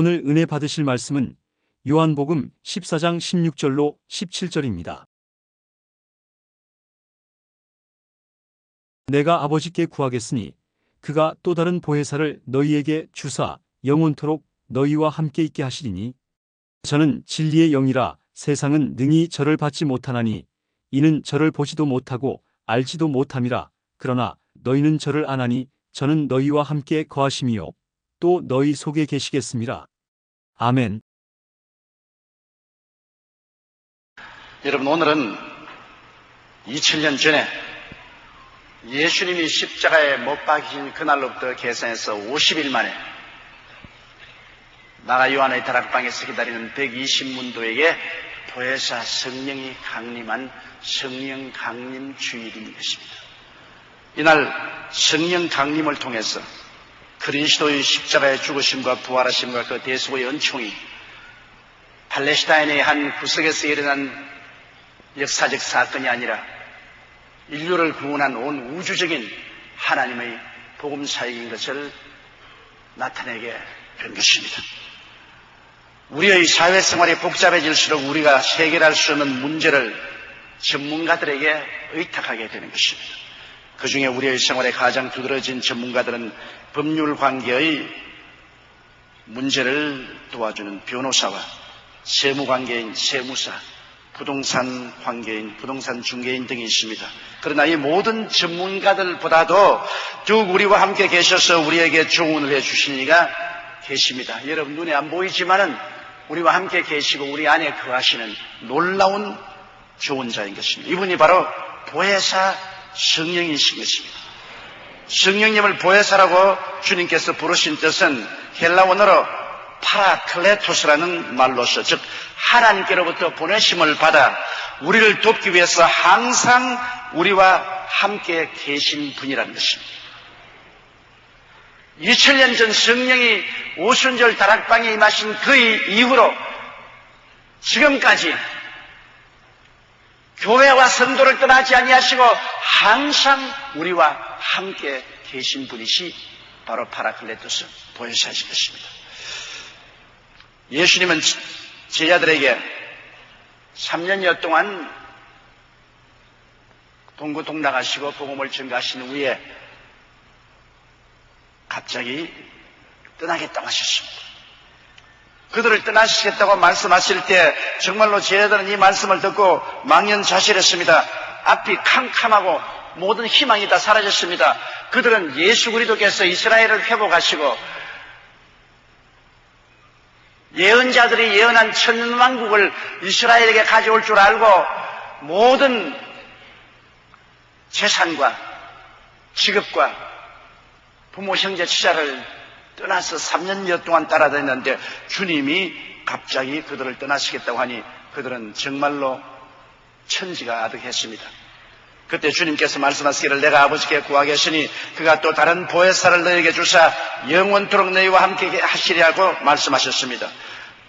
오늘 은혜 받으실 말씀은 요한복음 14장 16절로 17절입니다. 내가 아버지께 구하겠으니 그가 또 다른 보혜사를 너희에게 주사 영원토록 너희와 함께 있게 하시리니 저는 진리의 영이라 세상은 능히 저를 받지 못하나니 이는 저를 보지도 못하고 알지도 못함이라. 그러나 너희는 저를 아나니 저는 너희와 함께 거하심이요 또 너희 속에 계시겠음이라. 아멘. 여러분, 오늘은 2000년 전에 예수님이 십자가에 못 박히신 그날로부터 계산해서 50일 만에 나가 요한의 다락방에서 기다리는 120문도에게 보혜사 성령이 강림한 성령 강림 주일인 것입니다. 이날 성령 강림을 통해서 그리스도의 십자가의 죽으심과 부활하심과 그 대속의 은총이 팔레스타인의 한 구석에서 일어난 역사적 사건이 아니라 인류를 구원한 온 우주적인 하나님의 복음 사역인 것을 나타내게 된 것입니다. 우리의 사회생활이 복잡해질수록 우리가 해결할 수 없는 문제를 전문가들에게 의탁하게 되는 것입니다. 그 중에 우리의 생활에 가장 두드러진 전문가들은 법률 관계의 문제를 도와주는 변호사와 세무관계인 세무사, 부동산 관계인 부동산 중개인 등이 있습니다. 그러나 이 모든 전문가들보다도 더욱 우리와 함께 계셔서 우리에게 조언을 해주신 이가 계십니다. 여러분 눈에 안 보이지만은 우리와 함께 계시고 우리 안에 거하시는 놀라운 조언자인 것입니다. 이분이 바로 보혜사 성령이신 것입니다. 성령님을 보혜사라고 주님께서 부르신 뜻은 헬라 원어로 파라클레토스라는 말로서, 즉 하나님께로부터 보내심을 받아 우리를 돕기 위해서 항상 우리와 함께 계신 분이라는 것입니다. 2000년 전 성령이 오순절 다락방에 임하신 그 이후로 지금까지 교회와 성도를 떠나지 아니하시고 항상 우리와 함께 계신 분이시 바로 파라클레토스 보혜사이신 것입니다. 예수님은 제자들에게 3년여 동안 동고동락하시고 복음을 전가하신 후에 갑자기 떠나겠다고 하셨습니다. 그들을 떠나시겠다고 말씀하실 때 정말로 제자들은 이 말씀을 듣고 망연자실했습니다. 앞이 캄캄하고 모든 희망이 다 사라졌습니다. 그들은 예수 그리스도께서 이스라엘을 회복하시고 예언자들이 예언한 천년왕국을 이스라엘에게 가져올 줄 알고 모든 재산과 직업과 부모, 형제, 치자를 떠나서 3년여 동안 따라다녔는데 주님이 갑자기 그들을 떠나시겠다고 하니 그들은 정말로 천지가 아득했습니다. 그때 주님께서 말씀하시기를 내가 아버지께 구하겠으니 그가 또 다른 보혜사를 너희에게 주사 영원토록 너희와 함께 하시리라고 말씀하셨습니다.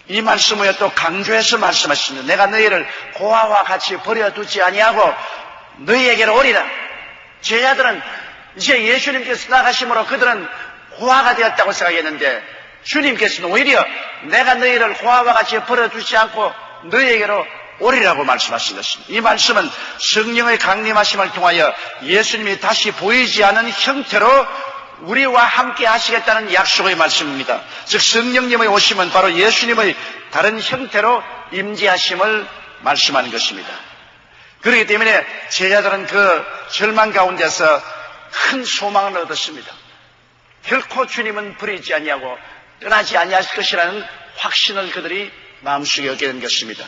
이 말씀 후에 또 강조해서 말씀하십니다. 내가 너희를 고아와 같이 버려두지 아니하고 너희에게로 오리라. 제자들은 이제 예수님께서 나가심으로 그들은 고아가 되었다고 생각했는데 주님께서는 오히려 내가 너희를 고아와 같이 버려두지 않고 너희에게로 오리라고 말씀하신 것입니다. 이 말씀은 성령의 강림하심을 통하여 예수님이 다시 보이지 않은 형태로 우리와 함께 하시겠다는 약속의 말씀입니다. 즉 성령님의 오심은 바로 예수님의 다른 형태로 임재하심을 말씀하는 것입니다. 그렇기 때문에 제자들은 그 절망 가운데서 큰 소망을 얻었습니다. 결코 주님은 버리지 아니하고 떠나지 아니하실 것이라는 확신을 그들이 마음속에 얻게 된 것입니다.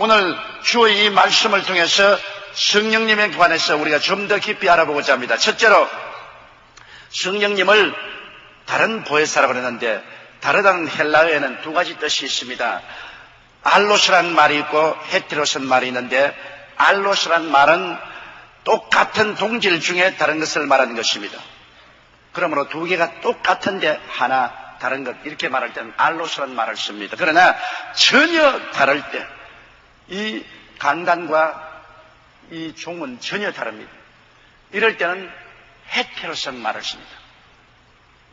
오늘 주의 이 말씀을 통해서 성령님에 관해서 우리가 좀 더 깊이 알아보고자 합니다. 첫째로 성령님을 다른 보혜사라고 그러는데 다르다는 헬라어에는 두 가지 뜻이 있습니다. 알로스라는 말이 있고 헤테로스라는 말이 있는데 알로스라는 말은 똑같은 동질 중에 다른 것을 말하는 것입니다. 그러므로 두 개가 똑같은데 하나 다른 것 이렇게 말할 때는 알로스라는 말을 씁니다. 그러나 전혀 다를 때 이 강단과 이 종은 전혀 다릅니다. 이럴 때는 헤테로스라는 말을 씁니다.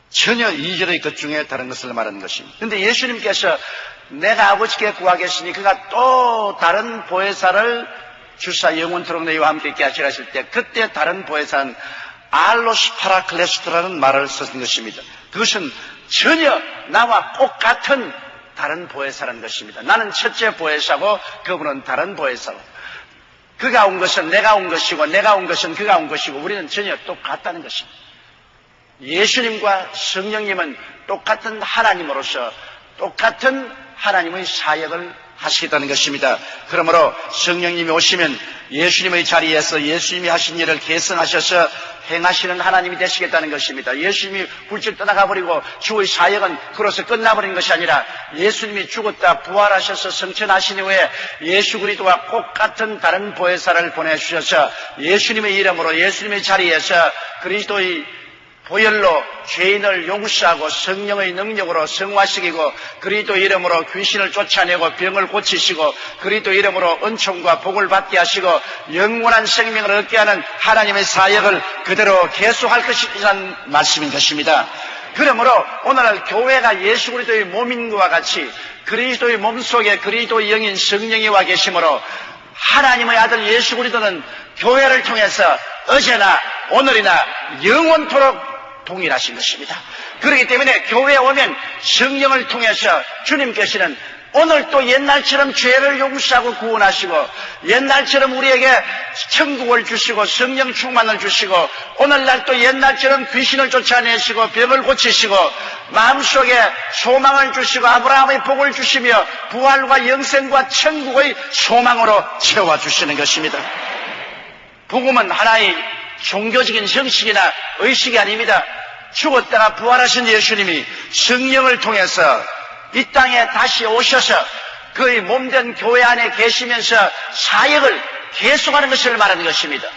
전혀 이절의 것 중에 다른 것을 말하는 것입니다. 그런데 예수님께서 내가 아버지께 구하겠으니 그가 또 다른 보혜사를 주사 영원토록 너희와 함께 있게 하시라 하실 때, 그때 다른 보혜사는 알로스 파라클레스토라는 말을 썼던 것입니다. 그것은 전혀 나와 똑같은 다른 보혜사라는 것입니다. 나는 첫째 보혜사고 그분은 다른 보혜사고, 그가 온 것은 내가 온 것이고 내가 온 것은 그가 온 것이고 우리는 전혀 똑같다는 것입니다. 예수님과 성령님은 똑같은 하나님으로서 똑같은 하나님의 사역을 하시겠다는 것입니다. 그러므로 성령님이 오시면 예수님의 자리에서 예수님이 하신 일을 계승하셔서 행하시는 하나님이 되시겠다는 것입니다. 예수님이 훌쩍 떠나가버리고 주의 사역은 그로서 끝나버린 것이 아니라 예수님이 죽었다 부활하셔서 성천하신 후에 예수 그리스도와 똑같은 다른 보혜사를 보내주셔서 예수님의 이름으로 예수님의 자리에서 그리스도의 보혈로 죄인을 용서하고 성령의 능력으로 성화시키고 그리스도 이름으로 귀신을 쫓아내고 병을 고치시고 그리스도 이름으로 은총과 복을 받게 하시고 영원한 생명을 얻게 하는 하나님의 사역을 그대로 계속할 것이라는 말씀인 것입니다. 그러므로 오늘날 교회가 예수 그리스도의 몸인 것과 같이 그리스도의 몸속에 그리스도의 영인 성령이 와 계시므로 하나님의 아들 예수 그리스도는 교회를 통해서 어제나 오늘이나 영원토록 동일하신 것입니다. 그렇기 때문에 교회에 오면 성령을 통해서 주님께서는 오늘 또 옛날처럼 죄를 용서하고 구원하시고 옛날처럼 우리에게 천국을 주시고 성령 충만을 주시고 오늘날 또 옛날처럼 귀신을 쫓아내시고 병을 고치시고 마음속에 소망을 주시고 아브라함의 복을 주시며 부활과 영생과 천국의 소망으로 채워주시는 것입니다. 복음은 하나의 종교적인 형식이나 의식이 아닙니다. 죽었다가 부활하신 예수님이 성령을 통해서 이 땅에 다시 오셔서 그의 몸된 교회 안에 계시면서 사역을 계속하는 것을 말하는 것입니다.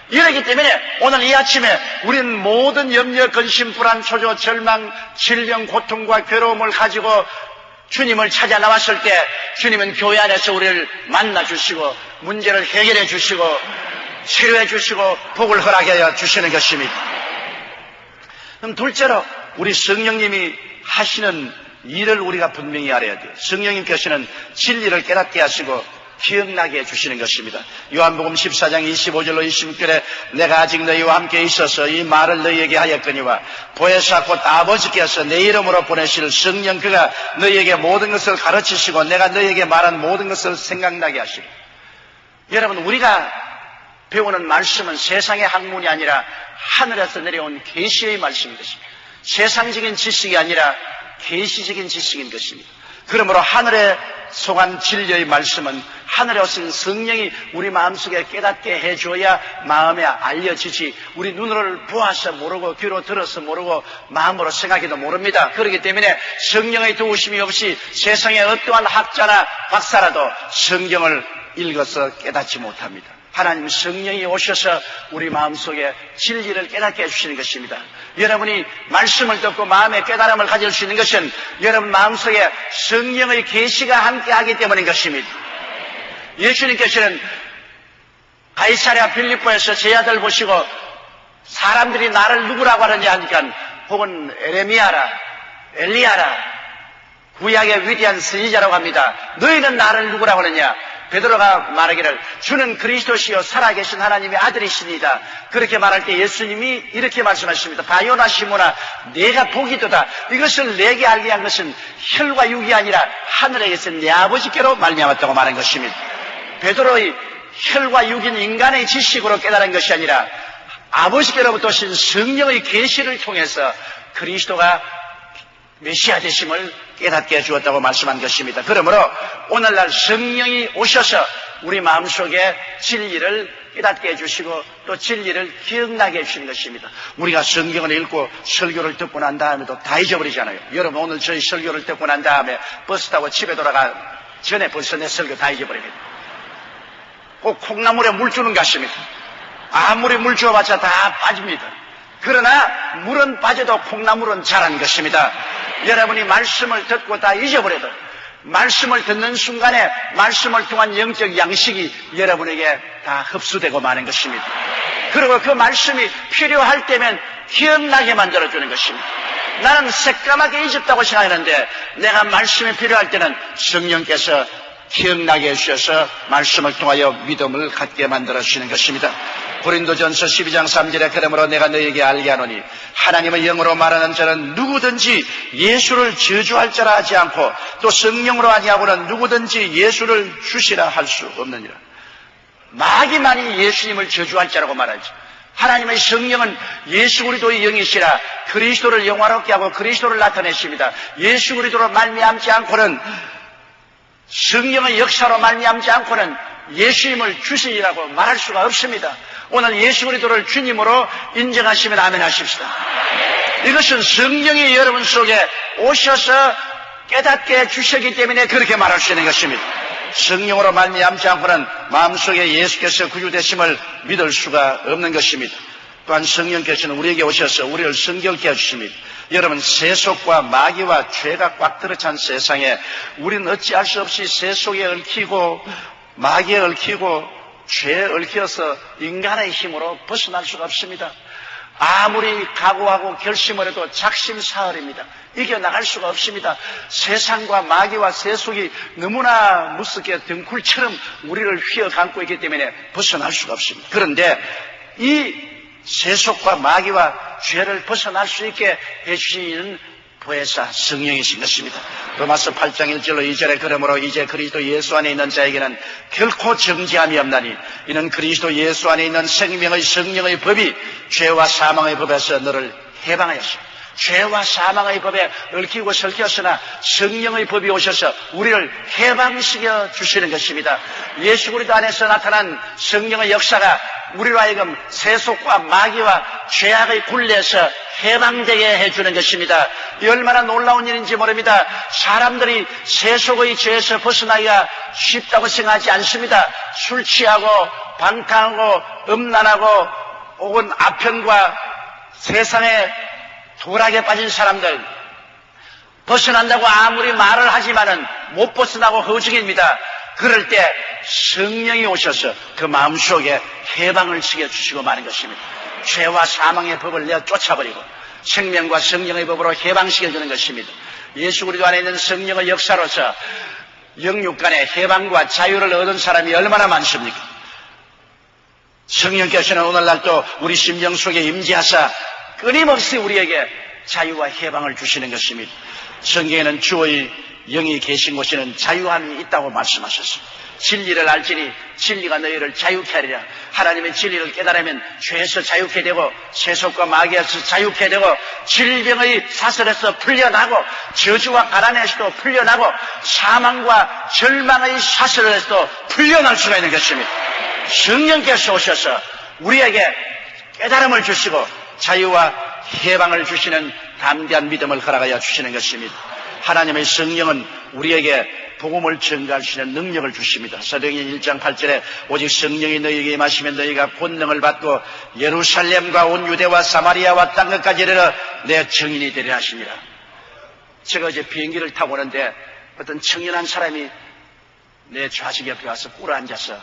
이러기 때문에 오늘 이 아침에 우리는 모든 염려, 근심, 불안, 초조, 절망, 질병, 고통과 괴로움을 가지고 주님을 찾아 나왔을 때 주님은 교회 안에서 우리를 만나 주시고 문제를 해결해 주시고 치료해 주시고 복을 허락해 주시는 것입니다. 그럼 둘째로 우리 성령님이 하시는 일을 우리가 분명히 알아야 돼요. 성령님께서는 진리를 깨닫게 하시고 기억나게 해주시는 것입니다. 요한복음 14장 25절로 26절에 내가 아직 너희와 함께 있어서 이 말을 너희에게 하였거니와 보혜사 곧 아버지께서 내 이름으로 보내실 성령 그가 너희에게 모든 것을 가르치시고 내가 너희에게 말한 모든 것을 생각나게 하시고. 여러분, 우리가 배우는 말씀은 세상의 학문이 아니라 하늘에서 내려온 계시의 말씀인 것입니다. 세상적인 지식이 아니라 계시적인 지식인 것입니다. 그러므로 하늘에 속한 진리의 말씀은 하늘에 오신 성령이 우리 마음속에 깨닫게 해줘야 마음에 알려지지 우리 눈으로 보아서 모르고 귀로 들어서 모르고 마음으로 생각해도 모릅니다. 그렇기 때문에 성령의 도우심이 없이 세상의 어떠한 학자나 박사라도 성경을 읽어서 깨닫지 못합니다. 하나님 성령이 오셔서 우리 마음속에 진리를 깨닫게 해주시는 것입니다. 여러분이 말씀을 듣고 마음의 깨달음을 가질 수 있는 것은 여러분 마음속에 성령의 계시가 함께하기 때문인 것입니다. 예수님께서는 가이사랴 빌립보에서 제 아들 보시고 사람들이 나를 누구라고 하는지 하니까 혹은 에레미야라 엘리야라 구약의 위대한 선지자라고 합니다. 너희는 나를 누구라고 하느냐? 베드로가 말하기를 주는 그리스도시요 살아계신 하나님의 아들이시니다. 그렇게 말할 때 예수님이 이렇게 말씀하십니다. 바요나 시모나 내가 보기도다. 이것을 내게 알게 한 것은 혈과 육이 아니라 하늘에 계신 내 아버지께로 말미암았다고 말한 것입니다. 베드로의 혈과 육인 인간의 지식으로 깨달은 것이 아니라 아버지께로부터 오신 성령의 계시를 통해서 그리스도가 메시아 되심을 깨닫게 해주었다고 말씀한 것입니다. 그러므로 오늘날 성령이 오셔서 우리 마음속에 진리를 깨닫게 해주시고 또 진리를 기억나게 해주시는 것입니다. 우리가 성경을 읽고 설교를 듣고 난 다음에도 다 잊어버리잖아요. 여러분 오늘 저희 설교를 듣고 난 다음에 버스 타고 집에 돌아가 전에 벌써 내 설교 다 잊어버립니다. 꼭 콩나물에 물 주는 것 같습니다. 아무리 물 주어봤자 다 빠집니다. 그러나 물은 빠져도 콩나물은 자라는 것입니다. 여러분이 말씀을 듣고 다 잊어버려도 말씀을 듣는 순간에 말씀을 통한 영적 양식이 여러분에게 다 흡수되고 마는 것입니다. 그리고 그 말씀이 필요할 때면 기억나게 만들어주는 것입니다. 나는 새까맣게 잊었다고 생각했는데 내가 말씀이 필요할 때는 성령께서 기억나게 해주셔서 말씀을 통하여 믿음을 갖게 만들어 주시는 것입니다. 고린도전서 12장 3절에 그러므로 내가 너희에게 알게 하노니 하나님의 영으로 말하는 자는 누구든지 예수를 저주할 자라 하지 않고 또 성령으로 아니하고는 누구든지 예수를 주시라 할 수 없느니라. 마귀만이 예수님을 저주할 자라고 말하지. 하나님의 성령은 예수 그리스도의 영이시라 그리스도를 영화롭게 하고 그리스도를 나타내십니다. 예수 그리스도로 말미암지 않고는 성령의 역사로 말미암지 않고는 예수님을 주시라고 말할 수가 없습니다. 오늘 예수 그리스도를 주님으로 인정하시면 아멘 하십시다. 이것은 성령이 여러분 속에 오셔서 깨닫게 해주셨기 때문에 그렇게 말할 수 있는 것입니다. 성령으로 말미암지 않고는 마음속에 예수께서 구주되심을 믿을 수가 없는 것입니다. 또한 성령께서는 우리에게 오셔서 우리를 성결케 해주십니다. 여러분, 세속과 마귀와 죄가 꽉 들어찬 세상에 우리는 어찌할 수 없이 세속에 얽히고 마귀에 얽히고 죄에 얽혀서 인간의 힘으로 벗어날 수가 없습니다. 아무리 각오하고 결심을 해도 작심사흘입니다. 이겨나갈 수가 없습니다. 세상과 마귀와 세속이 너무나 무섭게 등굴처럼 우리를 휘어감고 있기 때문에 벗어날 수가 없습니다. 그런데 이 세속과 마귀와 죄를 벗어날 수 있게 해주시는 보혜사 성령이신 것입니다. 로마서 8장 1절로 2절에 그러므로 이제 그리스도 예수 안에 있는 자에게는 결코 정죄함이 없나니 이는 그리스도 예수 안에 있는 생명의 성령의 법이 죄와 사망의 법에서 너를 해방하였습니다. 죄와 사망의 법에 얽히고 설켰으나 성령의 법이 오셔서 우리를 해방시켜 주시는 것입니다. 예수 그리스도 안에서 나타난 성령의 역사가 우리로 하여금 세속과 마귀와 죄악의 굴레에서 해방되게 해주는 것입니다. 이 얼마나 놀라운 일인지 모릅니다. 사람들이 세속의 죄에서 벗어나기가 쉽다고 생각하지 않습니다. 술 취하고 방탕하고 음란하고 혹은 아편과 세상에 도락에 빠진 사람들 벗어난다고 아무리 말을 하지만은 못 벗어나고 허중입니다. 그럴 때 성령이 오셔서 그 마음속에 해방을 시켜주시고 마는 것입니다. 죄와 사망의 법을 내어 쫓아버리고 생명과 성령의 법으로 해방시켜주는 것입니다. 예수 그리스도 안에 있는 성령의 역사로서 영육 간의 해방과 자유를 얻은 사람이 얼마나 많습니까? 성령께서는 오늘날도 우리 심령 속에 임재하사 끊임없이 우리에게 자유와 해방을 주시는 것입니다. 성경에는 주의 영이 계신 곳에는 자유함이 있다고 말씀하셨습니다. 진리를 알지니 진리가 너희를 자유케 하리라. 하나님의 진리를 깨달으면 죄에서 자유케 되고 세속과 마귀에서 자유케 되고 질병의 사슬에서 풀려나고 저주와 가난에서도 풀려나고 사망과 절망의 사슬에서도 풀려날 수가 있는 것입니다. 성령께서 오셔서 우리에게 깨달음을 주시고 자유와 해방을 주시는 담대한 믿음을 허락하여 주시는 것입니다. 하나님의 성령은 우리에게 복음을 전가할 수 있는 능력을 주십니다. 사도행전 1장 8절에 오직 성령이 너희에게 임하시면 너희가 권능을 받고 예루살렘과 온 유대와 사마리아와 땅끝까지 이르러 내 증인이 되리라 하십니다. 제가 이제 비행기를 타고 오는데 어떤 청년한 사람이 내 좌측 옆에 와서 꿇어앉아서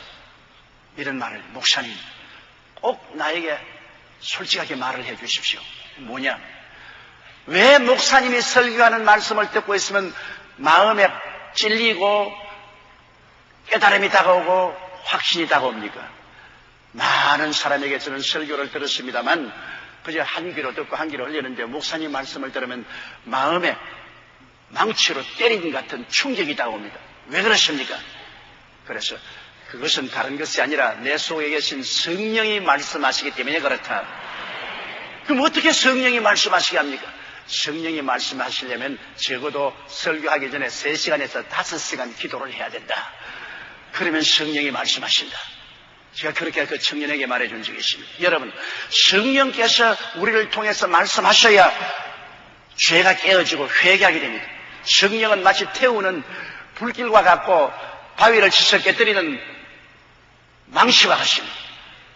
이런 말을, 목사님 꼭 나에게 솔직하게 말을 해 주십시오. 뭐냐? 왜 목사님이 설교하는 말씀을 듣고 있으면 마음에 찔리고 깨달음이 다가오고 확신이 다가옵니까? 많은 사람에게 저는 설교를 들었습니다만 그저 한 귀로 듣고 한 귀로 흘리는데 목사님 말씀을 들으면 마음에 망치로 때린 같은 충격이 다가옵니다. 왜 그렇습니까? 그래서 그것은 다른 것이 아니라 내 속에 계신 성령이 말씀하시기 때문에 그렇다. 그럼 어떻게 성령이 말씀하시게 합니까? 성령이 말씀하시려면 적어도 설교하기 전에 3시간에서 5시간 기도를 해야 된다. 그러면 성령이 말씀하신다. 제가 그렇게 그 청년에게 말해준 적이 있습니다. 여러분, 성령께서 우리를 통해서 말씀하셔야 죄가 깨어지고 회개하게 됩니다. 성령은 마치 태우는 불길과 같고 바위를 치서 깨뜨리는 망치와 같습니다.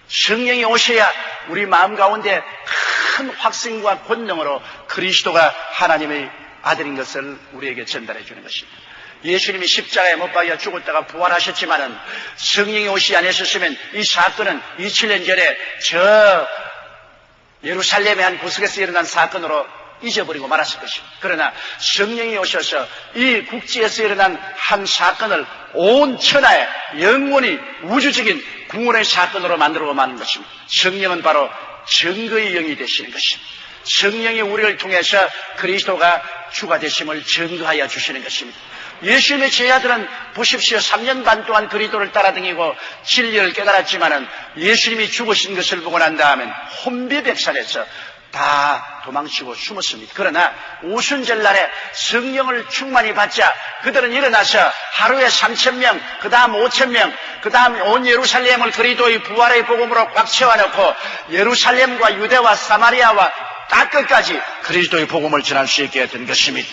성령이 오셔야 우리 마음 가운데 큰 확신과 권능으로 그리스도가 하나님의 아들인 것을 우리에게 전달해 주는 것입니다. 예수님이 십자가에 못 박혀 죽었다가 부활하셨지만은 성령이 오시지 않으셨으면 이 사건은 27년 전에 저 예루살렘의 한 구석에서 일어난 사건으로 잊어버리고 말았을 것입니다. 그러나 성령이 오셔서 이 국지에서 일어난 한 사건을 온 천하에 영원히 우주적인 구원의 사건으로 만들어 만든 것입니다. 성령은 바로 증거의 영이 되시는 것입니다. 성령이 우리를 통해서 그리스도가 주가 되심을 증거하여 주시는 것입니다. 예수님의 제자들은 보십시오. 3년 반 동안 그리스도를 따라다니고 진리를 깨달았지만은 예수님이 죽으신 것을 보고 난 다음엔 혼비백산해서 다 도망치고 숨었습니다. 그러나 오순절날에 성령을 충만히 받자 그들은 일어나서 하루에 3,000명, 그 다음 5,000명, 그 다음 온 예루살렘을 그리스도의 부활의 복음으로 꽉 채워놓고 예루살렘과 유대와 사마리아와 다 끝까지 그리스도의 복음을 전할 수 있게 된 것입니다.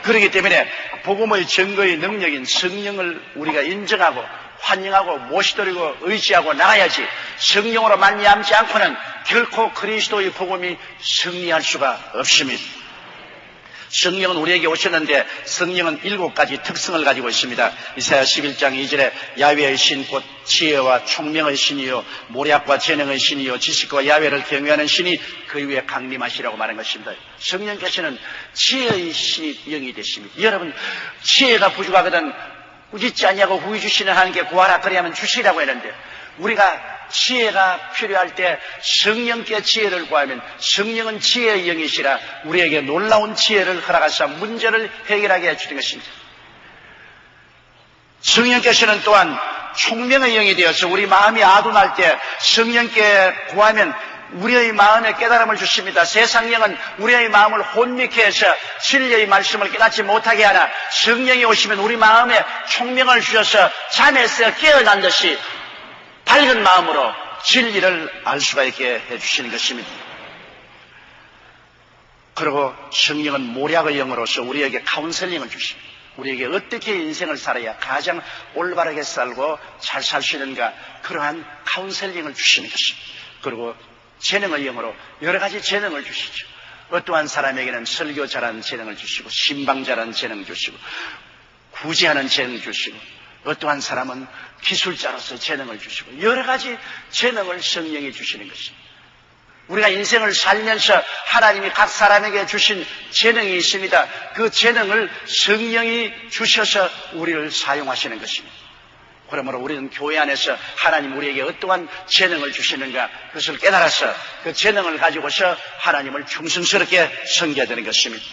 그렇기 때문에 복음의 증거의 능력인 성령을 우리가 인정하고 환영하고 모시드리고 의지하고 나가야지 성령으로 말미암지 않고는 결코 그리스도의 복음이 승리할 수가 없습니다. 성령은 우리에게 오셨는데 성령은 7가지 특성을 가지고 있습니다. 이사야 11장 2절에 야훼의 신 곧 지혜와 총명의 신이요 모략과 재능의 신이요 지식과 야훼를 경외하는 신이 그 위에 강림하시라고 말한 것입니다. 성령께서는 지혜의 신이 영이 되십니다. 여러분 지혜가 부족하거든 꾸짖지 아니하고 후히 주시는 하나님께 구하라 그리하면 주시라고 했는데 우리가 지혜가 필요할 때 성령께 지혜를 구하면 성령은 지혜의 영이시라 우리에게 놀라운 지혜를 허락하사 문제를 해결하게 해주는 것입니다. 성령께서는 또한 총명의 영이 되어서 우리 마음이 아둔할 때 성령께 구하면 우리의 마음에 깨달음을 주십니다. 세상 영은 우리의 마음을 혼미케 해서 진리의 말씀을 깨닫지 못하게 하나 성령이 오시면 우리 마음에 총명을 주셔서 잠에서 깨어난 듯이 밝은 마음으로 진리를 알 수가 있게 해주시는 것입니다. 그리고 성령은 모략의 영으로서 우리에게 카운셀링을 주십니다. 우리에게 어떻게 인생을 살아야 가장 올바르게 살고 잘 살 수 있는가 그러한 카운셀링을 주시는 것입니다. 그리고 재능의 영으로 여러 가지 재능을 주시죠. 어떠한 사람에게는 설교 잘하는 재능을 주시고 신방 잘하는 재능을 주시고 구제하는 재능을 주시고 어떠한 사람은 기술자로서 재능을 주시고 여러 가지 재능을 성령이 주시는 것입니다. 우리가 인생을 살면서 하나님이 각 사람에게 주신 재능이 있습니다. 그 재능을 성령이 주셔서 우리를 사용하시는 것입니다. 그러므로 우리는 교회 안에서 하나님 우리에게 어떠한 재능을 주시는가 그것을 깨달아서 그 재능을 가지고서 하나님을 충성스럽게 섬겨야 되는 것입니다.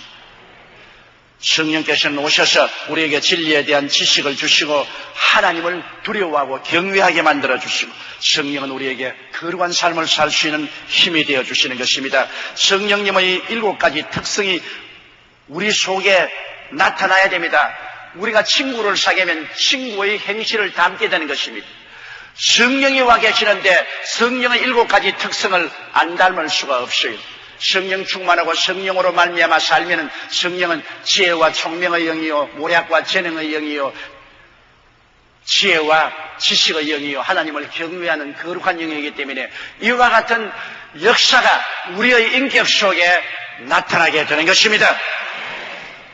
성령께서는 오셔서 우리에게 진리에 대한 지식을 주시고 하나님을 두려워하고 경외하게 만들어 주시고 성령은 우리에게 거룩한 삶을 살 수 있는 힘이 되어 주시는 것입니다. 성령님의 7가지 특성이 우리 속에 나타나야 됩니다. 우리가 친구를 사귀면 친구의 행실을 담게 되는 것입니다. 성령이 와 계시는데 성령의 7가지 특성을 안 닮을 수가 없어요. 성령 충만하고 성령으로 말미암아 살면은 성령은 지혜와 총명의 영이요 모략과 재능의 영이요 지혜와 지식의 영이요 하나님을 경외하는 거룩한 영이기 때문에 이와 같은 역사가 우리의 인격 속에 나타나게 되는 것입니다.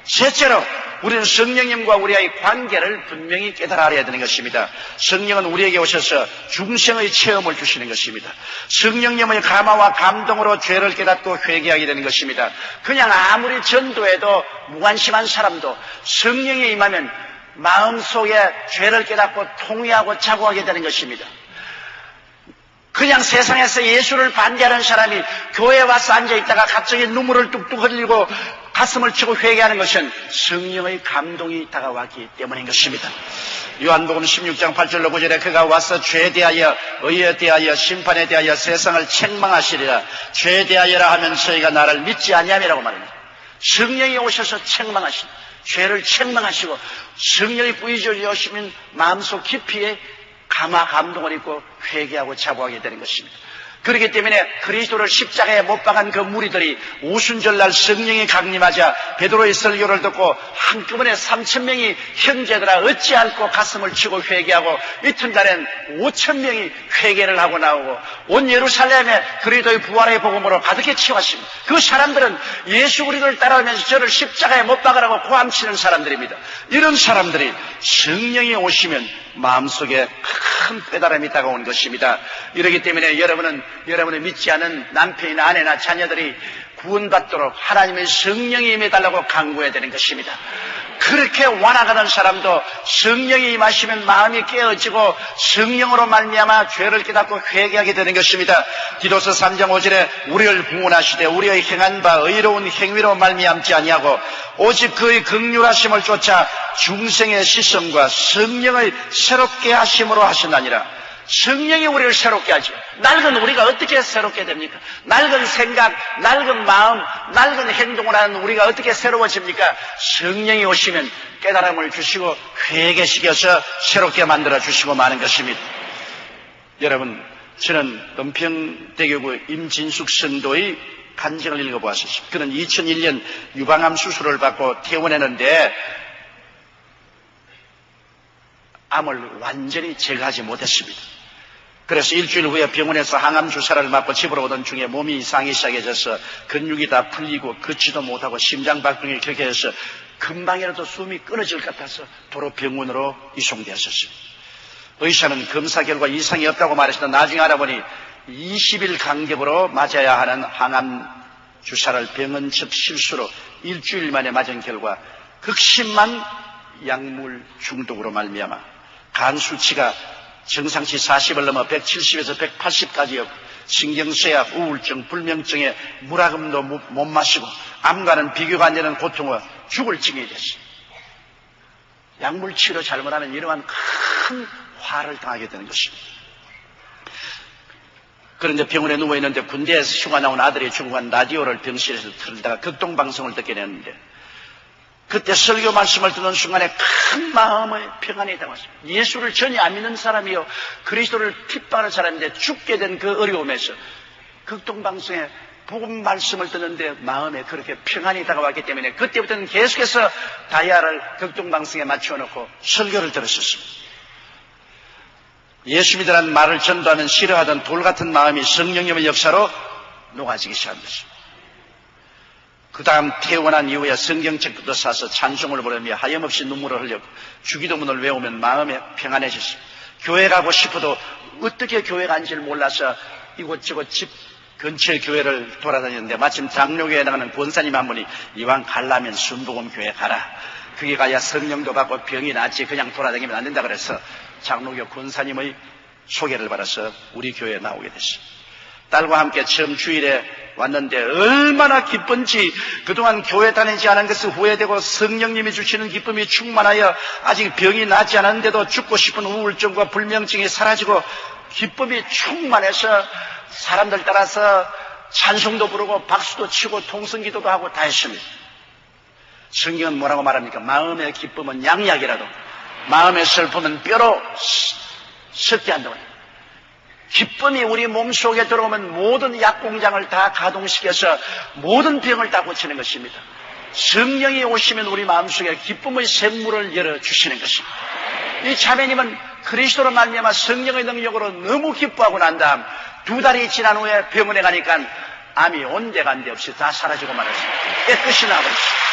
셋째로 우리는 성령님과 우리의 관계를 분명히 깨달아야 되는 것입니다. 성령은 우리에게 오셔서 중생의 체험을 주시는 것입니다. 성령님의 감화와 감동으로 죄를 깨닫고 회개하게 되는 것입니다. 그냥 아무리 전도해도 무관심한 사람도 성령이 임하면 마음속에 죄를 깨닫고 통회하고 자고하게 되는 것입니다. 그냥 세상에서 예수를 반대하는 사람이 교회에 와서 앉아있다가 갑자기 눈물을 뚝뚝 흘리고 가슴을 치고 회개하는 것은 성령의 감동이 다가왔기 때문인 것입니다. 요한복음 16장 8절로 9절에 그가 와서 죄에 대하여 의에 대하여 심판에 대하여 세상을 책망하시리라. 죄에 대하여라 하면 저희가 나를 믿지 아니함이라고 말합니다. 성령이 오셔서 책망하시고 죄를 책망하시고 성령이 부이져 오시면 마음속 깊이에 감화 감동을 입고 회개하고 자부하게 되는 것입니다. 그렇기 때문에 그리스도를 십자가에 못 박은 그 무리들이 오순절날 성령이 강림하자 베드로의 설교를 듣고 한꺼번에 3,000명이 형제들아 어찌 않고 가슴을 치고 회개하고 이튿날엔 5,000명이 회개를 하고 나오고 온 예루살렘에 그리스도의 부활의 복음으로 가득히 채웠습니다. 그 사람들은 예수 그리스도를 따라오면서 저를 십자가에 못 박으라고 고함치는 사람들입니다. 이런 사람들이 성령이 오시면 마음속에 큰 깨달음이 다가온 것입니다. 이렇기 때문에 여러분은 여러분의 믿지 않은 남편이나 아내나 자녀들이 구원받도록 하나님의 성령이 임해달라고 간구해야 되는 것입니다. 그렇게 완악하던 사람도 성령이 임하시면 마음이 깨어지고 성령으로 말미암아 죄를 깨닫고 회개하게 되는 것입니다. 디도서 3장 5절에 우리를 구원하시되 우리의 행한 바 의로운 행위로 말미암지 아니하고 오직 그의 긍휼하심을 쫓아 중생의 시선과 성령의 새롭게 하심으로 하셨나니라. 성령이 우리를 새롭게 하죠. 낡은 우리가 어떻게 새롭게 됩니까? 낡은 생각, 낡은 마음, 낡은 행동을 하는 우리가 어떻게 새로워집니까? 성령이 오시면 깨달음을 주시고 회개시켜서 새롭게 만들어 주시고 마는 것입니다. 여러분, 저는 은평대교구 임진숙 성도의 간증을 읽어보았습니다. 그는 2001년 유방암 수술을 받고 퇴원했는데 암을 완전히 제거하지 못했습니다. 그래서 일주일 후에 병원에서 항암 주사를 맞고 집으로 오던 중에 몸이 이상이 시작해져서 근육이 다 풀리고 걷지도 못하고 심장박동이 격해져서 금방이라도 숨이 끊어질 것 같아서 도로 병원으로 이송되었습니다. 의사는 검사 결과 이상이 없다고 말했으나 나중에 알아보니 20일 간격으로 맞아야 하는 항암 주사를 병원 측 실수로 일주일 만에 맞은 결과 극심한 약물 중독으로 말미암아 간 수치가 정상치 40을 넘어 170에서 180까지였고 신경쇠약, 우울증, 불면증에 물화금도 못 마시고 암과는 비교가 안 되는 고통과 죽을 징이 됐어요. 약물 치료 잘못하면 이러한 큰 화를 당하게 되는 것입니다. 그런데 병원에 누워있는데 군대에서 휴가 나온 아들이 중국한 라디오를 병실에서 틀다가 극동방송을 듣게 됐는데 그때 설교 말씀을 듣는 순간에 큰 마음의 평안이 당했습니다. 예수를 전혀 안 믿는 사람이요 그리스도를 핍박하는 사람인데 죽게 된 그 어려움에서 극동방송에 복음 말씀을 듣는데 마음에 그렇게 평안이 다가왔기 때문에 그때부터는 계속해서 다이아를 극동방송에 맞춰놓고 설교를 들었었습니다. 예수 믿으라는 말을 전도하면 싫어하던 돌같은 마음이 성령님의 역사로 녹아지기 시작한 것입니다. 그 다음 퇴원한 이후에 성경책부터 사서 찬송을 부르며 하염없이 눈물을 흘렸고 주기도문을 외우면 마음에 평안해졌습니다. 교회 가고 싶어도 어떻게 교회 간지를 몰라서 이곳저곳 집 근처의 교회를 돌아다녔는데 마침 장로교회에 나가는 권사님 한 분이 이왕 가려면 순복음교회 가라. 그게 가야 성령도 받고 병이 낫지 그냥 돌아다니면 안 된다 그래서 장로교 권사님의 소개를 받아서 우리 교회에 나오게 됐습니다. 딸과 함께 처음 주일에 왔는데 얼마나 기쁜지 그동안 교회 다니지 않은 것을 후회되고 성령님이 주시는 기쁨이 충만하여 아직 병이 나지 않았는데도 죽고 싶은 우울증과 불면증이 사라지고 기쁨이 충만해서 사람들 따라서 찬송도 부르고 박수도 치고 통성기도도 하고 다 했습니다. 성경은 뭐라고 말합니까? 마음의 기쁨은 양약이라도 마음의 슬픔은 뼈로 썩게 한다고. 기쁨이 우리 몸속에 들어오면 모든 약공장을 다 가동시켜서 모든 병을 다 고치는 것입니다. 성령이 오시면 우리 마음속에 기쁨의 샘물을 열어주시는 것입니다. 이 자매님은 그리스도로 말미암아 성령의 능력으로 너무 기뻐하고 난 다음 2달이 지난 후에 병원에 가니까 암이 온데간데 없이 다 사라지고 말았습니다. 깨끗이 나아버렸습니다.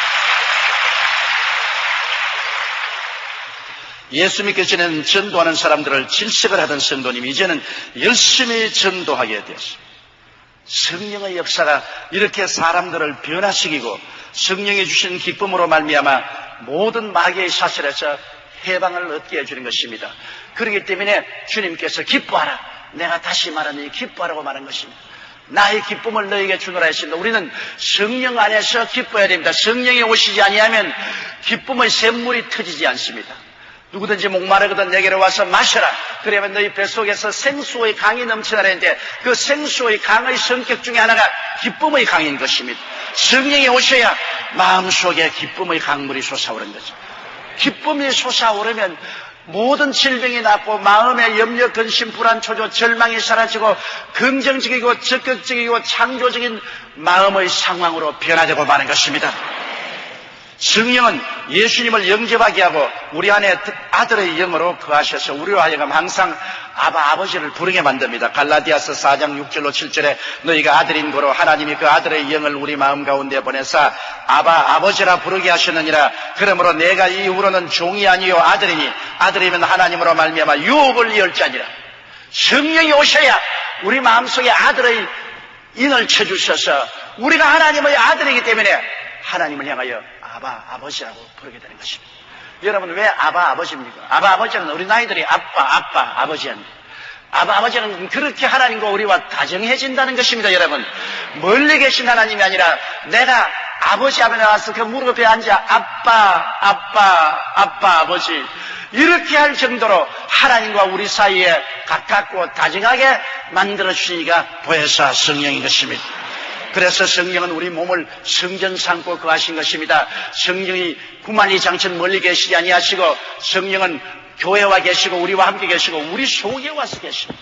예수 믿기 전에는 전도하는 사람들을 질색을 하던 성도님이 이제는 열심히 전도하게 되었습니다. 성령의 역사가 이렇게 사람들을 변화시키고 성령이 주신 기쁨으로 말미암아 모든 마귀의 사슬에서 해방을 얻게 해주는 것입니다. 그렇기 때문에 주님께서 기뻐하라. 내가 다시 말하니 기뻐하라고 말한 것입니다. 나의 기쁨을 너에게 주노라 했습니다. 우리는 성령 안에서 기뻐해야 됩니다. 성령이 오시지 아니하면 기쁨의 샘물이 터지지 않습니다. 누구든지 목마르거든 내게로 와서 마셔라. 그러면 너희 뱃속에서 생수의 강이 넘치나라 했는데 그 생수의 강의 성격 중에 하나가 기쁨의 강인 것입니다. 성령이 오셔야 마음속에 기쁨의 강물이 솟아오르는 거죠. 기쁨이 솟아오르면 모든 질병이 낫고 마음의 염려, 근심, 불안, 초조, 절망이 사라지고 긍정적이고 적극적이고 창조적인 마음의 상황으로 변화되고 마는 것입니다. 성령은 예수님을 영접하게 하고 우리 안에 아들의 영으로 거하셔서 우리로 하여금 항상 아버지를 부르게 만듭니다. 갈라디아서 4장 6절로 7절에 너희가 아들인 거로 하나님이 그 아들의 영을 우리 마음 가운데 보내사 아버지라 부르게 하셨느니라. 그러므로 내가 이후로는 종이 아니요 아들이니 아들이면 하나님으로 말미암아 유업을 이을자니라. 성령이 오셔야 우리 마음속에 아들의 인을 쳐주셔서 우리가 하나님의 아들이기 때문에 하나님을 향하여 아바, 아버지라고 부르게 되는 것입니다. 여러분, 왜 아바, 아버지입니까? 아바, 아버지는 우리 나이들이 아빠, 아버지였는데, 아바, 아버지는 그렇게 하나님과 우리와 다정해진다는 것입니다, 여러분. 멀리 계신 하나님이 아니라 내가 아버지 앞에 나와서 그 무릎에 앉아 아빠, 아버지. 이렇게 할 정도로 하나님과 우리 사이에 가깝고 다정하게 만들어주시니까 보혜사 성령인 것입니다. 그래서 성령은 우리 몸을 성전 삼고 거하신 것입니다. 성령이 구만리 장천 멀리 계시지 아니하시고 성령은 교회와 계시고 우리와 함께 계시고 우리 속에 와서 계십니다.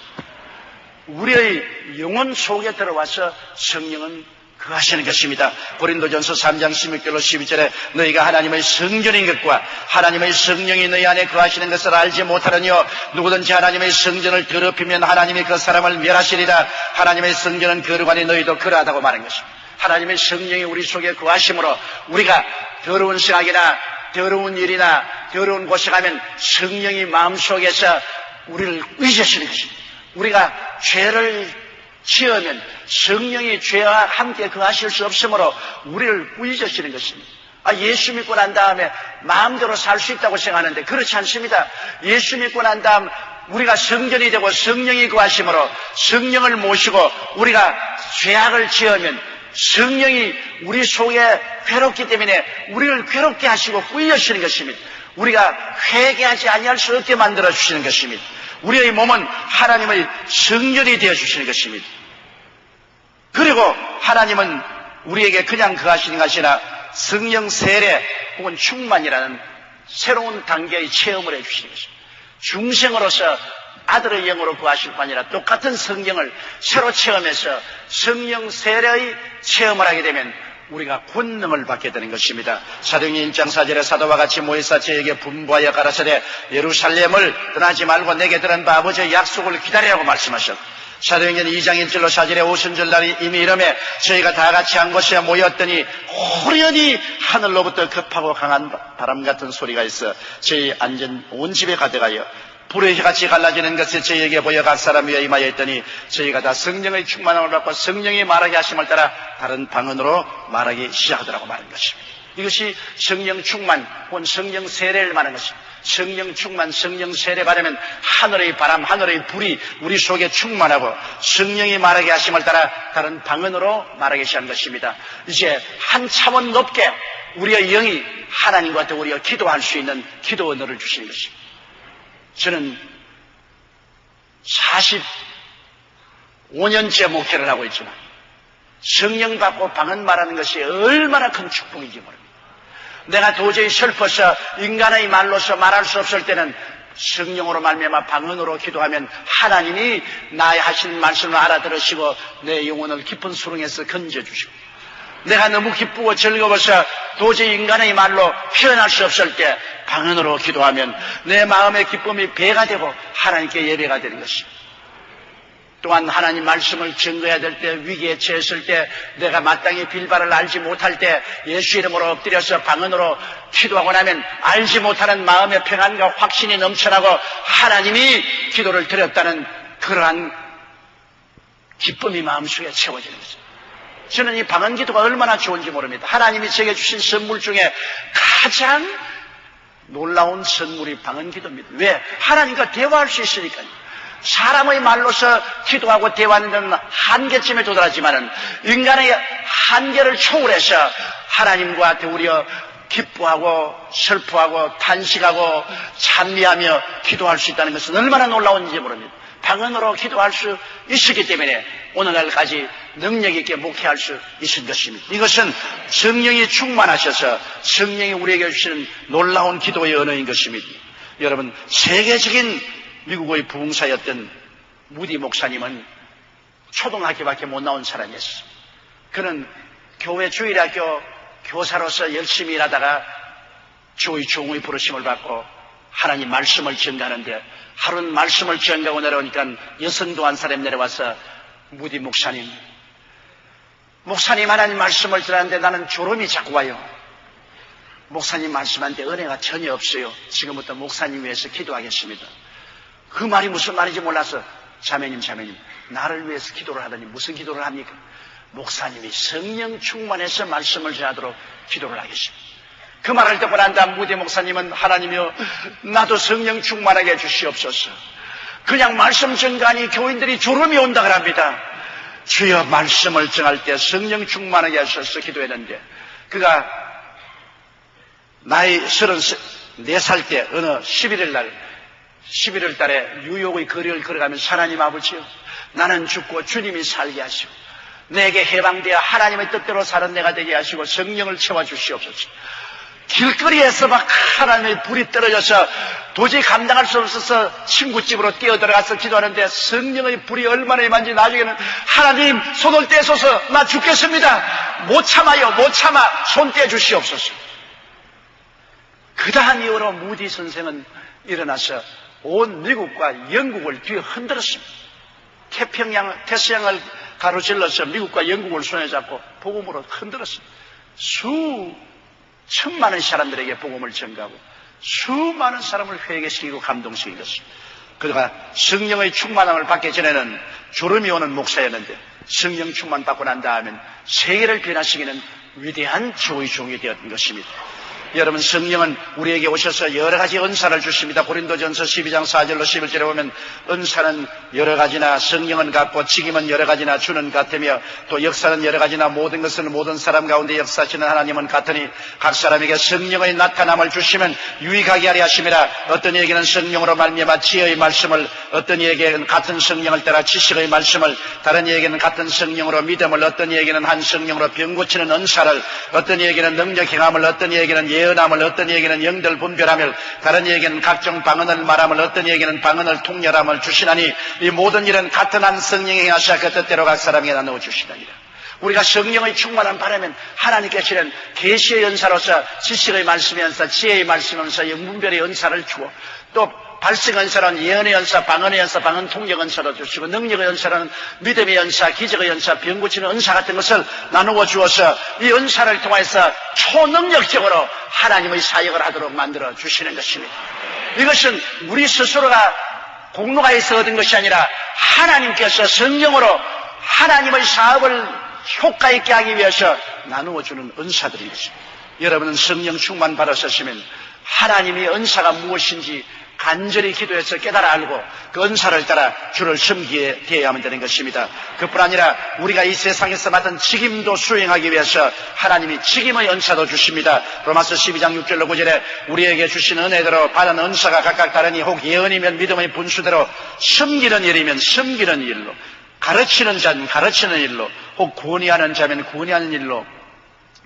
우리의 영혼 속에 들어와서 성령은 거하시는 것입니다. 고린도전서 3장 16절로 12절에 너희가 하나님의 성전인 것과 하나님의 성령이 너희 안에 거하시는 것을 알지 못하느뇨. 누구든지 하나님의 성전을 더럽히면 하나님이 그 사람을 멸하시리라. 하나님의 성전은 거룩하니 너희도 그러하다고 말한 것입니다. 하나님의 성령이 우리 속에 거하심으로 우리가 더러운 생각이나 더러운 일이나 더러운 곳에 가면 성령이 마음속에서 우리를 의지하시는 것입니다. 우리가 죄를 지으면 성령이 죄와 함께 거하실 수 없으므로 우리를 꾸짖으시는 것입니다. 예수 믿고 난 다음에 마음대로 살 수 있다고 생각하는데 그렇지 않습니다. 예수 믿고 난 다음 우리가 성전이 되고 성령이 거하심으로 성령을 모시고 우리가 죄악을 지으면 성령이 우리 속에 괴롭기 때문에 우리를 괴롭게 하시고 꾸짖으시는 것입니다. 우리가 회개하지 아니할 수 없게 만들어 주시는 것입니다. 우리의 몸은 하나님의 성전이 되어 주시는 것입니다. 그리고 하나님은 우리에게 그냥 거하시는 것이 아니라 성령 세례 혹은 충만이라는 새로운 단계의 체험을 해주시는 것입니다. 중생으로서 아들의 영으로 거하실 뿐 아니라 똑같은 성령을 새로 체험해서 성령 세례의 체험을 하게 되면 우리가 권능을 받게 되는 것입니다. 사도행전 1장 4절에 사도와 같이 모여서 저에게 분부하여 가라사대 예루살렘을 떠나지 말고 내게 들은 바 아버지의 약속을 기다리라고 말씀하셨고, 사도행전 2장 1절로 4절에 오순절날이 이미 이름에 저희가 다 같이 한 곳에 모였더니 호련히 하늘로부터 급하고 강한 바람 같은 소리가 있어 저희 앉은 온 집에 가득하여 불의 혀같이 갈라지는 것을 저희에게 보여 각 사람 위에 임하여 있더니 저희가 다 성령의 충만함을 받고 성령이 말하게 하심을 따라 다른 방언으로 말하기 시작하더라고 말한 것입니다. 이것이 성령 충만 혹은 성령 세례를 말하는 것입니다. 성령 충만, 성령 세례 받으면 하늘의 바람, 하늘의 불이 우리 속에 충만하고 성령이 말하게 하심을 따라 다른 방언으로 말하기 시작한 것입니다. 이제 한 차원 높게 우리의 영이 하나님과 더 우리가 기도할 수 있는 기도 언어를 주시는 것입니다. 저는 45년째 목회를 하고 있지만 성령 받고 방언 말하는 것이 얼마나 큰 축복인지 모릅니다. 내가 도저히 슬퍼서 인간의 말로서 말할 수 없을 때는 성령으로 말미암아 방언으로 기도하면 하나님이 나의 하시는 말씀을 알아들으시고 내 영혼을 깊은 수렁에서 건져주시고, 내가 너무 기쁘고 즐거워서 도저히 인간의 말로 표현할 수 없을 때 방언으로 기도하면 내 마음의 기쁨이 배가 되고 하나님께 예배가 되는 것입니다. 또한 하나님 말씀을 증거해야 될 때, 위기에 처했을 때, 내가 마땅히 빌바를 알지 못할 때 예수 이름으로 엎드려서 방언으로 기도하고 나면 알지 못하는 마음의 평안과 확신이 넘쳐나고 하나님이 기도를 드렸다는 그러한 기쁨이 마음속에 채워지는 것입니다. 저는 이 방언 기도가 얼마나 좋은지 모릅니다. 하나님이 제게 주신 선물 중에 가장 놀라운 선물이 방언 기도입니다. 왜? 하나님과 대화할 수 있으니까요. 사람의 말로서 기도하고 대화하는 데는 한계쯤에 도달하지만은 인간의 한계를 초월해서 하나님과 대우려 기뻐하고 슬퍼하고 탄식하고 찬미하며 기도할 수 있다는 것은 얼마나 놀라운지 모릅니다. 방언으로 기도할 수 있었기 때문에 오늘날까지 능력 있게 목회할 수 있은 것입니다. 이것은 성령이 충만하셔서 성령이 우리에게 주시는 놀라운 기도의 언어인 것입니다. 여러분, 세계적인 미국의 부흥사였던 무디 목사님은 초등학교밖에 못 나온 사람이었어요. 그는 교회 주일학교 교사로서 열심히 일하다가 주의 종의 부르심을 받고 하나님 말씀을 전가하는데, 하루는 말씀을 전가하고 내려오니까 여성도 한 사람 내려와서 무디 목사님 하나님 말씀을 들었는데 나는 졸음이 자꾸 와요. 목사님 말씀한테 은혜가 전혀 없어요. 지금부터 목사님 위해서 기도하겠습니다. 그 말이 무슨 말인지 몰라서 자매님 나를 위해서 기도를 하더니 무슨 기도를 합니까? 목사님이 성령 충만해서 말씀을 전하도록 기도를 하겠습니다. 그 말을 듣고 난 다음 무대 목사님은 하나님이여 나도 성령 충만하게 해주시옵소서. 그냥 말씀 전가하니 교인들이 졸음이 온다 그럽니다. 주여 말씀을 전할 때 성령 충만하게 하셔서 기도했는데 그가 나이 34살 때 어느 11월 달에 뉴욕의 거리를 걸어가면서 하나님 아버지요 나는 죽고 주님이 살게 하시고 내게 해방되어 하나님의 뜻대로 사는 내가 되게 하시고 성령을 채워주시옵소서. 길거리에서 막 하나님의 불이 떨어져서 도저히 감당할 수 없어서 친구 집으로 뛰어들어가서 기도하는데 성령의 불이 얼마나 임한지 나중에는 하나님 손을 떼소서 나 죽겠습니다. 못 참아요. 못 참아. 손 떼주시옵소서. 그 다음 이후로 무디 선생은 일어나서 온 미국과 영국을 뒤에 흔들었습니다. 태평양을 가로질러서 미국과 영국을 손에 잡고 복음으로 흔들었습니다. 수천만의 사람들에게 복음을 전가하고 수많은 사람을 회개시키고 감동시켰습니다. 그가 성령의 충만함을 받기 전에는 졸음이 오는 목사였는데 성령 충만 받고 난 다음엔 세계를 변화시키는 위대한 주의 종이 되었던 것입니다. 여러분 성령은 우리에게 오셔서 여러 가지 은사를 주십니다. 고린도전서 12장 4절로 11절에 보면 은사는 여러 가지나 성령은 같고 직임은 여러 가지나 주는 같으며 또 역사는 여러 가지나 모든 것은 모든 사람 가운데 역사하시는 하나님은 같으니 각 사람에게 성령의 나타남을 주시면 유익하게 하려 하심이라. 어떤 이에게는 성령으로 말미암아 지혜의 말씀을, 어떤 이에게는 같은 성령을 따라 지식의 말씀을, 다른 이에게는 같은 성령으로 믿음을, 어떤 이에게는 한 성령으로 병 고치는 은사를, 어떤 이에게는 능력 행함을, 어떤 이에게는 예언함을, 어떤 이에게는 영들 분별함을, 다른 이에게는 각종 방언을 말함을, 어떤 이에게는 방언을 통렬함을 주시나니 이 모든 일은 같은 한 성령이 하사 그 뜻대로 각 사람에게 나누어 주시나니라. 우리가 성령의 충만함을 바라면 하나님께서는 계시의 은사로서 지식의 말씀의 은사, 지혜의 말씀의 은사, 영분별의 은사를 주고 또 발성 은사는 예언의 은사, 방언의 은사, 방언 통역 은사로 주시고 능력의 은사는 믿음의 은사, 기적의 은사, 병 고치는 은사 같은 것을 나누어 주어서 이 은사를 통해서 초능력적으로 하나님의 사역을 하도록 만들어 주시는 것입니다. 이것은 우리 스스로가 공로가 있어 얻은 것이 아니라 하나님께서 성령으로 하나님의 사업을 효과 있게 하기 위해서 나누어 주는 은사들인 것입니다. 여러분은 성령 충만 받으셨으면 하나님의 은사가 무엇인지 간절히 기도해서 깨달아 알고 그 은사를 따라 주를 섬기게 되어야만 되는 것입니다. 그뿐 아니라 우리가 이 세상에서 맡은 직임도 수행하기 위해서 하나님이 직임의 은사도 주십니다. 로마서 12장 6절로 9절에 우리에게 주신 은혜대로 받은 은사가 각각 다르니 혹 예언이면 믿음의 분수대로, 섬기는 일이면 섬기는 일로, 가르치는 자는 가르치는 일로, 혹 구원하는 자면 구원하는 일로,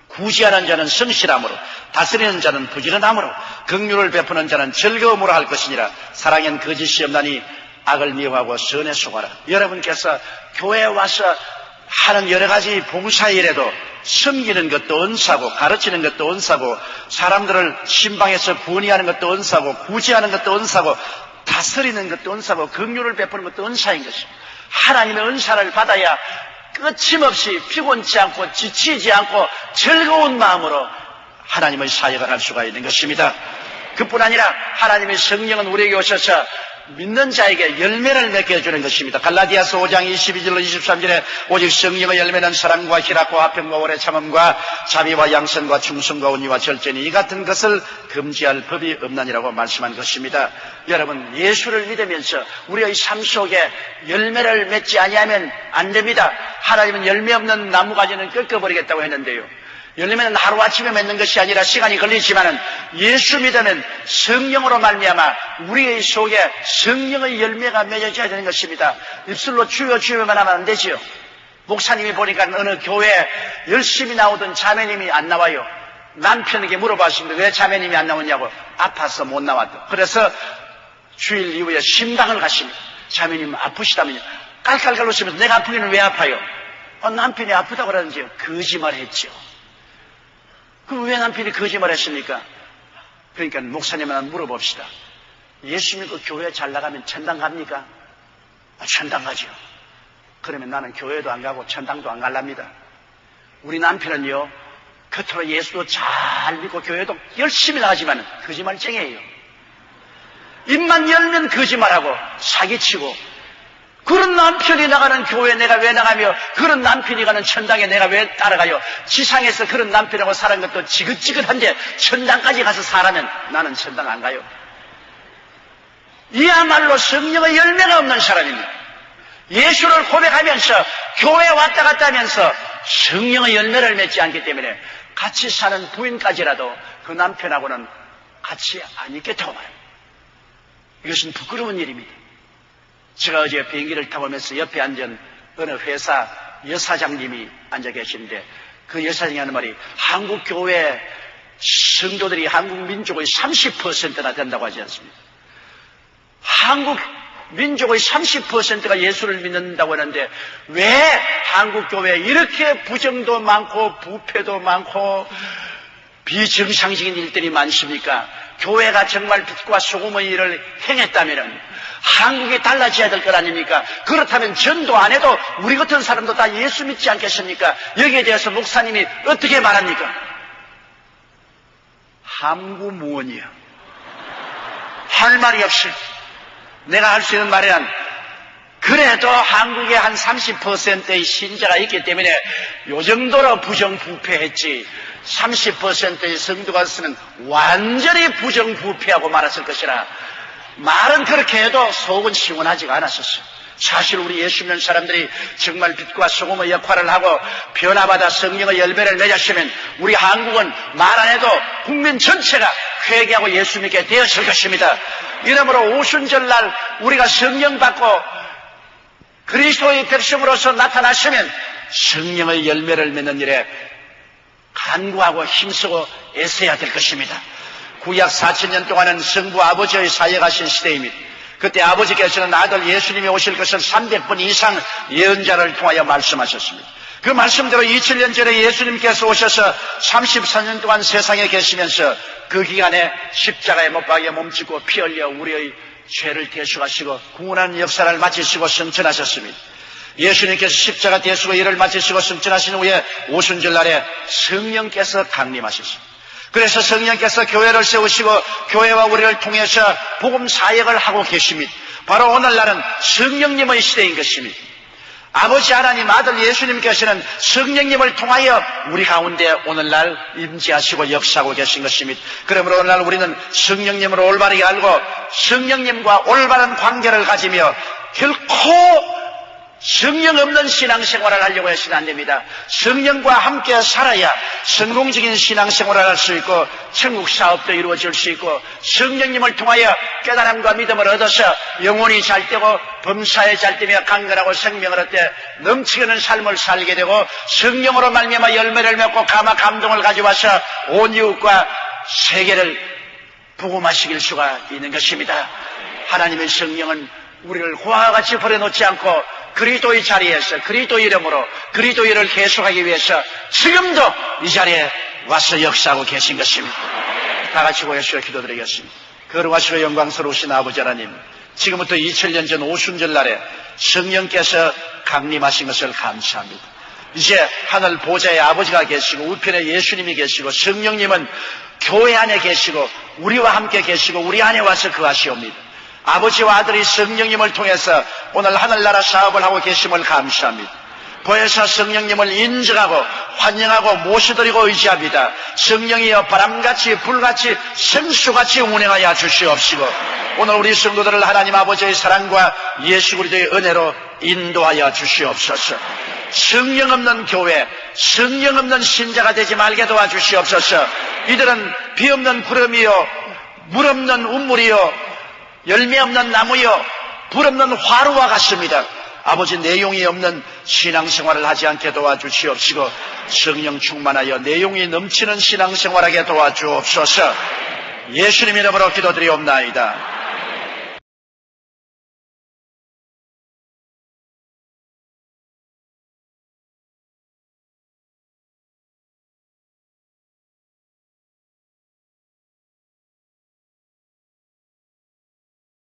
구제하는 자는 성실함으로, 다스리는 자는 부지런함으로, 긍휼을 베푸는 자는 즐거움으로 할 것이니라. 사랑엔 거짓이 없나니 악을 미워하고 선에 속하라. 여러분께서 교회에 와서 하는 여러 가지 봉사일에도 섬기는 것도 은사고, 가르치는 것도 은사고, 사람들을 신방에서 구원하는 것도 은사고, 구제하는 것도 은사고, 다스리는 것도 은사고, 긍휼을 베푸는 것도 은사인 것입니다. 하나님의 은사를 받아야 끊임없이 피곤치 않고 지치지 않고 즐거운 마음으로 하나님의 사역을 할 수가 있는 것입니다. 그뿐 아니라 하나님의 성령은 우리에게 오셔서 믿는 자에게 열매를 맺게 해주는 것입니다. 갈라디아서 5장 22절로 23절에 오직 성령의 열매는 사랑과 희락과 화평과 오래 참음과 자비와 양선과 충성과 온유와 절제니 이 같은 것을 금지할 법이 없나니라고 말씀한 것입니다. 여러분 예수를 믿으면서 우리의 삶 속에 열매를 맺지 아니하면 안 됩니다. 하나님은 열매 없는 나무가지는 꺾어버리겠다고 했는데요, 열매는 하루아침에 맺는 것이 아니라 시간이 걸리지만은 예수 믿으면 성령으로 말미암아 우리의 속에 성령의 열매가 맺어져야 되는 것입니다. 입술로 주여 주여만 하면 안 되지요. 목사님이 보니까 어느 교회에 열심히 나오던 자매님이 안 나와요. 남편에게 물어봤습니다. 왜 자매님이 안 나오냐고. 아파서 못 나왔다. 그래서 주일 이후에 신방을 가십니다. 자매님 아프시다면요. 깔깔깔 웃으면서 내가 아프기는 왜 아파요? 남편이 아프다고 그러는지요. 거짓말했죠. 그럼 왜 남편이 거짓말 했습니까? 그러니까 목사님한테 물어봅시다. 예수 믿고 교회 잘 나가면 천당 갑니까? 천당 가죠. 그러면 나는 교회도 안 가고 천당도 안 갈랍니다. 우리 남편은요, 겉으로 예수도 잘 믿고 교회도 열심히 나가지만 거짓말쟁이에요. 입만 열면 거짓말하고 사기치고 그런 남편이 나가는 교회에 내가 왜 나가며 그런 남편이 가는 천당에 내가 왜 따라가요? 지상에서 그런 남편하고 사는 것도 지긋지긋한데 천당까지 가서 살아면 나는 천당 안 가요. 이야말로 성령의 열매가 없는 사람입니다. 예수를 고백하면서 교회 왔다 갔다 하면서 성령의 열매를 맺지 않기 때문에 같이 사는 부인까지라도 그 남편하고는 같이 안 있겠다고 말해요. 이것은 부끄러운 일입니다. 제가 어제 비행기를 타고 오면서 옆에 앉은 어느 회사 여사장님이 앉아 계시는데 그 여사장이 하는 말이 한국 교회 성도들이 한국 민족의 30%나 된다고 하지 않습니까? 한국 민족의 30%가 예수를 믿는다고 하는데 왜 한국 교회에 이렇게 부정도 많고 부패도 많고 비정상적인 일들이 많습니까? 교회가 정말 빛과 소금의 일을 행했다면 한국이 달라져야 될 것 아닙니까? 그렇다면 전도 안 해도 우리 같은 사람도 다 예수 믿지 않겠습니까? 여기에 대해서 목사님이 어떻게 말합니까? 함구무언이야. 할 말이 없이 내가 할 수 있는 말은 그래도 한국에 한 30%의 신자가 있기 때문에 요 정도로 부정부패했지 30%의 성도가 있으면 완전히 부정부패하고 말았을 것이라. 말은 그렇게 해도 속은 시원하지가 않았었어요. 사실 우리 예수 믿는 사람들이 정말 빛과 소금의 역할을 하고 변화받아 성령의 열매를 맺었으면 우리 한국은 말 안 해도 국민 전체가 회개하고 예수 믿게 되었을 것입니다. 이러므로 오순절날 우리가 성령 받고 그리스도의 백성으로서 나타났으면 성령의 열매를 맺는 일에 간구하고 힘쓰고 애써야 될 것입니다. 구약 4000년 동안은 성부 아버지의 사역하신 시대입니다. 그때 아버지께서는 아들 예수님이 오실 것을 300번 이상 예언자를 통하여 말씀하셨습니다. 그 말씀대로 2000년 전에 예수님께서 오셔서 34년 동안 세상에 계시면서 그 기간에 십자가에 못 박여 몸짓고 피 흘려 우리의 죄를 대속하시고 구원하는 역사를 마치시고 승천하셨습니다. 예수님께서 십자가 대속의 일을 마치시고 승천하신 후에 오순절날에 성령께서 강림하셨습니다. 그래서 성령께서 교회를 세우시고 교회와 우리를 통해서 복음 사역을 하고 계십니다. 바로 오늘날은 성령님의 시대인 것입니다. 아버지 하나님 아들 예수님께서는 성령님을 통하여 우리 가운데 오늘날 임재하시고 역사하고 계신 것입니다. 그러므로 오늘날 우리는 성령님을 올바르게 알고 성령님과 올바른 관계를 가지며 결코 성령 없는 신앙생활을 하려고 해서는 안 됩니다. 성령과 함께 살아야 성공적인 신앙생활을 할 수 있고 천국 사업도 이루어질 수 있고 성령님을 통하여 깨달음과 믿음을 얻어서 영혼이 잘 되고 범사에 잘 되며 강건하고 생명을 얻되 넘치는 삶을 살게 되고 성령으로 말미암아 열매를 맺고 감동을 가져와서 온 이웃과 세계를 복음화시킬 수가 있는 것입니다. 하나님의 성령은 우리를 호화와 같이 버려놓지 않고 그리스도의 자리에서 그리스도의 이름으로 그리스도의 일을 계속하기 위해서 지금도 이 자리에 와서 역사하고 계신 것입니다. 다 같이 고개시켜 기도드리겠습니다. 거룩하시고 영광스러우신 아버지 하나님, 지금부터 2000년 전 오순절날에 성령께서 강림하신 것을 감사합니다. 이제 하늘 보좌에 아버지가 계시고 우편에 예수님이 계시고 성령님은 교회 안에 계시고 우리와 함께 계시고 우리 안에 와서 거하시옵니다. 아버지와 아들이 성령님을 통해서 오늘 하늘나라 사업을 하고 계심을 감사합니다. 보혜사 성령님을 인정하고 환영하고 모셔드리고 의지합니다. 성령이여 바람같이 불같이 생수같이 운행하여 주시옵시고 오늘 우리 성도들을 하나님 아버지의 사랑과 예수 그리스도의 은혜로 인도하여 주시옵소서. 성령 없는 교회, 성령 없는 신자가 되지 말게 도와주시옵소서. 이들은 비 없는 구름이요 물 없는 운물이요 열매 없는 나무요 불 없는 화루와 같습니다. 아버지 내용이 없는 신앙생활을 하지 않게 도와주시옵시고 성령 충만하여 내용이 넘치는 신앙생활하게 도와주옵소서. 예수님 이름으로 기도드리옵나이다.